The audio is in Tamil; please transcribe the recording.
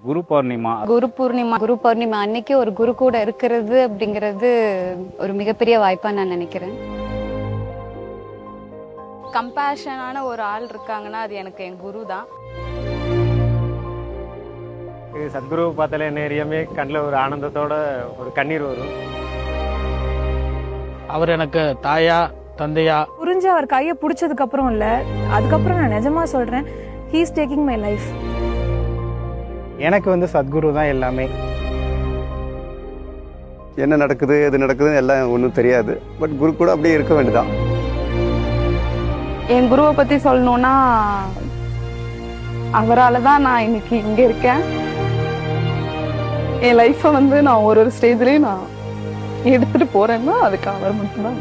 குரு பௌர்ணிமா அன்னைக்கு ஒரு குரு கூட இருக்கிறது அப்படிங்கிறது ஒரு மிகப்பெரிய வாய்ப்பா நான் நினைக்கிறேன். கம்பேஷனான ஒரு ஆள் இருக்காங்கன்னா அது எனக்கு என் குரு தான். சத்குரு பார்த்தாலே என்ன எரியாமே கண்ணில் ஒரு ஆனந்தத்தோட ஒரு கண்ணீர் வரும். அவர் எனக்கு தாயா தந்தையா புரிஞ்சு அவர் கையை பிடிச்சதுக்கு அப்புறம் இல்ல, அதுக்கப்புறம் நான் நிஜமா சொல்றேன், he is taking my life. எனக்கு சத்குரு தான் எல்லாமே. என்ன நடக்குது எது நடக்குதுன்னு எல்லாம் ஒன்றும் தெரியாது. பட் குரு கூட அப்படியே இருக்க வேண்டியதான். என் குருவை பத்தி சொல்லணும்னா அவரால் தான் நான் இன்னைக்கு இங்க இருக்கேன். என் லைஃப்பை நான் ஒரு ஸ்டேஜ்லயும் நான் எடுத்துட்டு போறேன்னா அதுக்கு அவர் மட்டும்தான்.